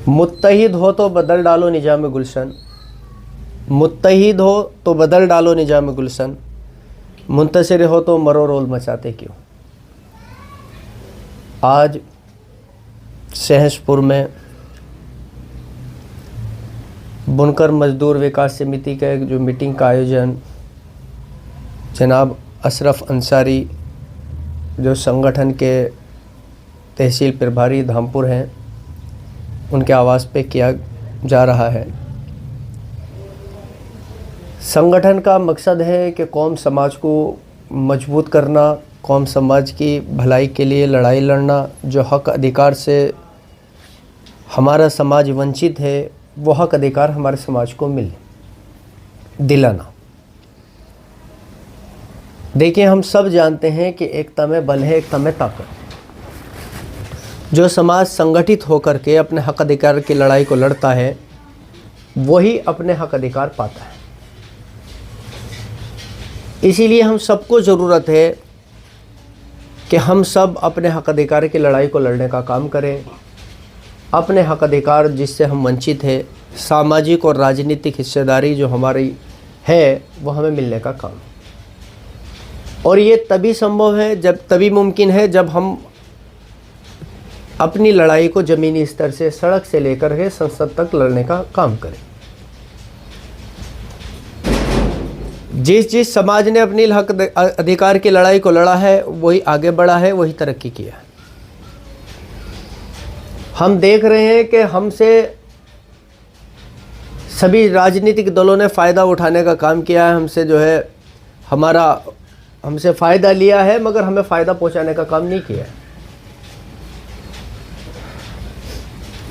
मुत्तहिद हो तो बदल डालो निजाम गुलशन, मुत्तहिद हो तो बदल डालो निजाम गुलशन, मुंतशिर हो तो मरो रोल मचाते क्यों। आज सहसपुर में बुनकर मजदूर विकास समिति का एक जो मीटिंग का आयोजन जनाब अशरफ अंसारी जो संगठन के तहसील प्रभारी धामपुर हैं उनके आवाज़ पे किया जा रहा है। संगठन का मकसद है कि कौम समाज को मजबूत करना, कौम समाज की भलाई के लिए लड़ाई लड़ना, जो हक अधिकार से हमारा समाज वंचित है वो हक अधिकार हमारे समाज को मिले दिलाना। देखिए, हम सब जानते हैं कि एकता में बल है, एकता में ताकत। जो समाज संगठित होकर के अपने हक अधिकार की लड़ाई को लड़ता है वही अपने हक अधिकार पाता है। इसीलिए हम सबको ज़रूरत है कि हम सब अपने हक अधिकार की लड़ाई को लड़ने का काम करें। अपने हक अधिकार जिससे हम वंचित हैं, सामाजिक और राजनीतिक हिस्सेदारी जो हमारी है वो हमें मिलने का काम। और ये तभी संभव है, तभी मुमकिन है जब हम अपनी लड़ाई को ज़मीनी स्तर से, सड़क से लेकर के संसद तक लड़ने का काम करें। जिस समाज ने अपनी हक अधिकार की लड़ाई को लड़ा है वही आगे बढ़ा है, वही तरक्की किया है। हम देख रहे हैं कि हमसे सभी राजनीतिक दलों ने फ़ायदा उठाने का काम किया है, हमसे जो है हमसे फ़ायदा लिया है मगर हमें फ़ायदा पहुंचाने का काम नहीं किया है।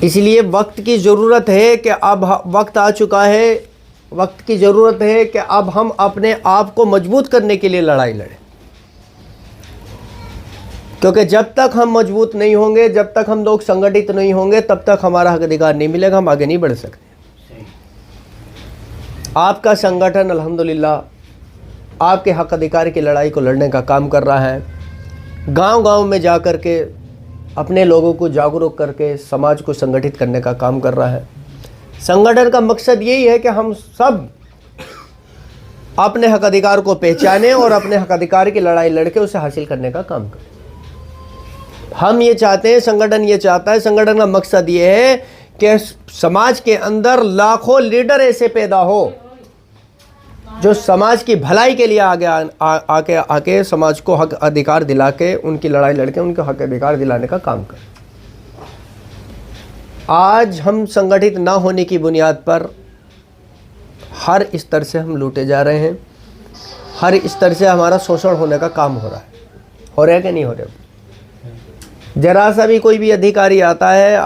इसलिए वक्त की ज़रूरत है कि अब वक्त आ चुका है, वक्त की ज़रूरत है कि अब हम अपने आप को मजबूत करने के लिए लड़ाई लड़ें। क्योंकि जब तक हम मजबूत नहीं होंगे, जब तक हम लोग संगठित नहीं होंगे, तब तक हमारा हक अधिकार नहीं मिलेगा, हम आगे नहीं बढ़ सकते। आपका संगठन अल्हम्दुलिल्लाह आपके हक अधिकार की लड़ाई को लड़ने का काम कर रहा है। गांव-गांव में जा कर के अपने लोगों को जागरूक करके समाज को संगठित करने का काम कर रहा है। संगठन का मकसद यही है कि हम सब अपने हक अधिकार को पहचानें और अपने हक अधिकार की लड़ाई लड़के उसे हासिल करने का काम करें। हम ये चाहते हैं, संगठन ये चाहता है, संगठन का मकसद ये है कि समाज के अंदर लाखों लीडर ऐसे पैदा हो जो समाज की भलाई के लिए आगे आके समाज को हक अधिकार दिला के, उनकी लड़ाई लड़के उनको हक अधिकार दिलाने का काम करें। आज हम संगठित ना होने की बुनियाद पर हर स्तर से हम लूटे जा रहे हैं, हर स्तर से हमारा शोषण होने का काम हो रहा है। हो रहा है कि नहीं हो रहा? जरा सा भी कोई भी अधिकारी आता है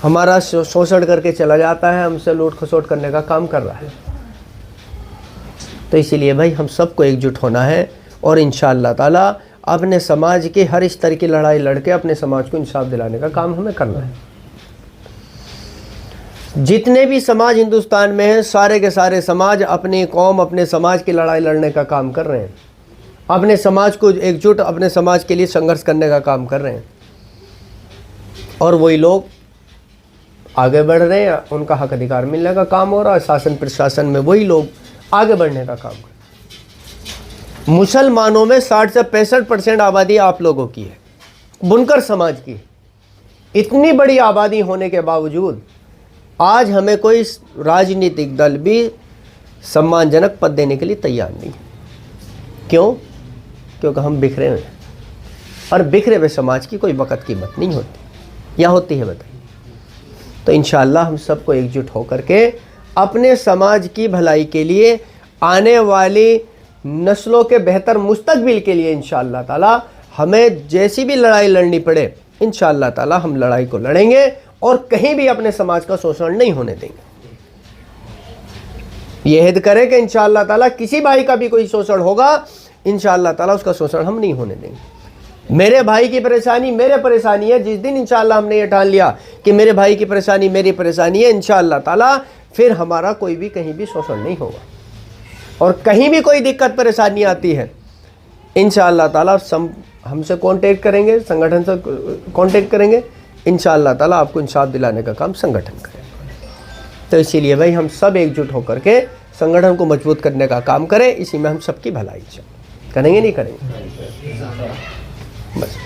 हमारा शोषण करके चला जाता है, हमसे लूट खसोट करने का काम कर रहा है। तो इसीलिए भाई हम सबको एकजुट होना है और इंशाअल्लाह ताला अपने समाज के हर स्तर की लड़ाई लड़के अपने समाज को इंसाफ दिलाने का काम हमें करना है। जितने भी समाज हिंदुस्तान में हैं, सारे के सारे समाज अपनी कौम, अपने समाज की लड़ाई लड़ने का काम कर रहे हैं, अपने समाज को एकजुट, अपने समाज के लिए संघर्ष करने का काम कर रहे हैं। और वही लोग आगे बढ़ रहे हैं, उनका हक अधिकार मिलने का काम हो रहा है। शासन प्रशासन में वही लोग आगे बढ़ने का काम कर। मुसलमानों में 60 से 65% आबादी आप लोगों की है, बुनकर समाज की। इतनी बड़ी आबादी होने के बावजूद आज हमें कोई राजनीतिक दल भी सम्मानजनक पद देने के लिए तैयार नहीं। क्यों? क्योंकि हम बिखरे हुए हैं और बिखरे हुए समाज की कोई वक़्त कीमत नहीं होती, या होती है बताइए? तो इंशाअल्लाह हम सबको एकजुट होकर के अपने समाज की भलाई के लिए, आने वाली नस्लों के बेहतर मुस्तकबिल के लिए इंशाअल्लाह ताला हमें जैसी भी लड़ाई लड़नी पड़े, इंशाअल्लाह ताला हम लड़ाई को लड़ेंगे और कहीं भी अपने समाज का शोषण नहीं होने देंगे। यह हिद करें कि इंशाअल्लाह ताला किसी भाई का भी कोई शोषण होगा, इंशाअल्लाह ताला उसका शोषण हम नहीं होने देंगे। मेरे भाई की परेशानी मेरे परेशानी है। जिस दिन इंशाअल्लाह हमने ये ठान लिया कि मेरे भाई की परेशानी मेरी परेशानी है, इंशाअल्लाह ताला फिर हमारा कोई भी कहीं भी शोषण नहीं होगा। और कहीं भी कोई दिक्कत परेशानी आती है, इंशाअल्लाह ताला हमसे कांटेक्ट करेंगे, संगठन से कांटेक्ट करेंगे, इंशाअल्लाह ताला आपको इंसाफ दिलाने का काम संगठन करेगा। तो इसीलिए भाई हम सब एकजुट होकर के संगठन को मजबूत करने का काम करें, इसी में हम सबकी भलाई करेंगे, नहीं करेंगे बस।